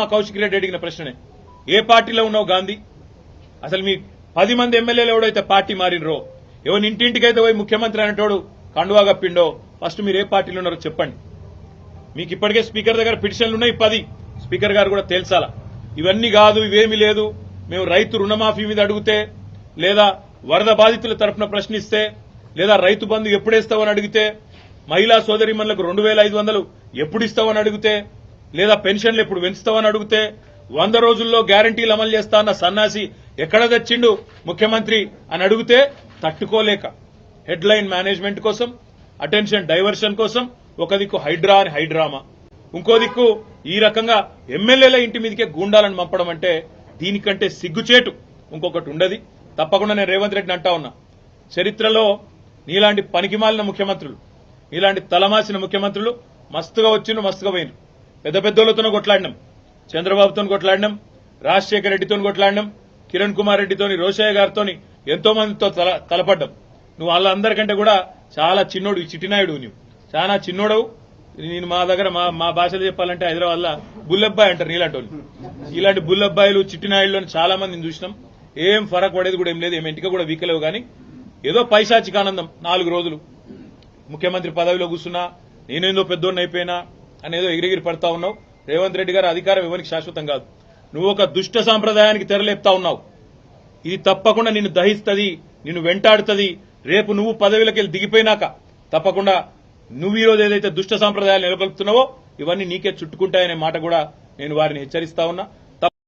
కౌశిక్ రెడ్డి అడిగిన ప్రశ్ననే, ఏ పార్టీలో ఉన్నావు గాంధీ? అసలు మీ 10 మంది ఎమ్మెల్యేలు ఎవడైతే పార్టీ మారినరో, ఎవరి ఇంటింటికైతే పోయి ముఖ్యమంత్రి అనేటోడు కండువా కప్పిండో, ఫస్ట్ మీరు ఏ పార్టీలో ఉన్నారో చెప్పండి. మీకు ఇప్పటికే స్పీకర్ దగ్గర పిటిషన్లు ఉన్నాయి 10. స్పీకర్ గారు కూడా తేల్చాలా. ఇవన్నీ కాదు, ఇవేమీ లేదు, మేము రైతు రుణమాఫీ మీద అడిగితే, లేదా వరద బాధితుల తరఫున ప్రశ్నిస్తే, లేదా రైతు బంధు ఎప్పుడేస్తావని అడిగితే, మహిళా సోదరిమణులకు 2500 ఎప్పుడు ఇస్తావని అడిగితే, లేదా పెన్షన్లు ఎప్పుడు పెంచుతావని అడిగితే, 100 రోజుల్లో గ్యారంటీలు అమలు చేస్తా అన్న సన్నాసి ఎక్కడ తెచ్చిండు ముఖ్యమంత్రి అని అడిగితే తట్టుకోలేక హెడ్లైన్ మేనేజ్మెంట్ కోసం, అటెన్షన్ డైవర్షన్ కోసం ఒక దిక్కు హైడ్రా అని హైడ్రామా, ఇంకో దిక్కు ఈ రకంగా ఎమ్మెల్యేల ఇంటి మీదకే గూండాలను పంపడం అంటే దీనికంటే సిగ్గుచేటు ఇంకొకటి ఉండదు. తప్పకుండా నేను రేవంత్ రెడ్డిని అంటా ఉన్నా, చరిత్రలో నీలాంటి పనికిమాలిన ముఖ్యమంత్రులు, నీలాంటి తలమాసిన ముఖ్యమంత్రులు మస్తుగా వచ్చిండ్రు, మస్తుగా పోయినరు. పెద్ద పెద్దోళ్లతోనూ కొట్లాడినాం, చంద్రబాబుతో కొట్లాడినాం, రాజశేఖర రెడ్డితో కొట్లాడినాం, కిరణ్ కుమార్ రెడ్డితోని, రోషయ్య గారితో ఎంతో మందితో తలపడ్డాం. నువ్వు వాళ్ళందరికంటే కూడా చాలా చిన్నోడు, చిట్టినాయుడు, నువ్వు చాలా చిన్నోడవు. నేను మా దగ్గర మా భాషలో చెప్పాలంటే హైదరాబాద్ లో బుల్లబ్బాయి అంటారు నీలాంటి వాళ్ళు. ఇలాంటి బుల్లబ్బాయిలు చిట్టినాయుడులో చాలా మందిని చూసినాం. ఏం ఫరక్ పడేది కూడా ఏం లేదు, ఏం ఇంటికి కూడా వీకలేవు. కానీ ఏదో పైశాచిక ఆనందం, 4 రోజులు ముఖ్యమంత్రి పదవిలో కూర్చున్నా, నేనేందో పెద్దోడిని అయిపోయినా అనేదో ఎగిరిగిరి పడతా ఉన్నావు. రేవంత్ రెడ్డి గారు అధికారం ఎవరికి శాశ్వతం కాదు. నువ్వు ఒక దుష్ట సాంప్రదాయానికి తెరలేపుతా ఉన్నావు. ఇది తప్పకుండా నిన్ను దహిస్తుంది, నిన్ను వెంటాడుతుంది. రేపు నువ్వు పదవిలోకి దిగిపోయినాక తప్పకుండా నువ్వు ఈరోజు ఏదైతే దుష్ట సాంప్రదాయాలు నెలకొల్పుతున్నావో ఇవన్నీ నీకే చుట్టుకుంటాయనే మాట కూడా నేను వారిని హెచ్చరిస్తా ఉన్నా.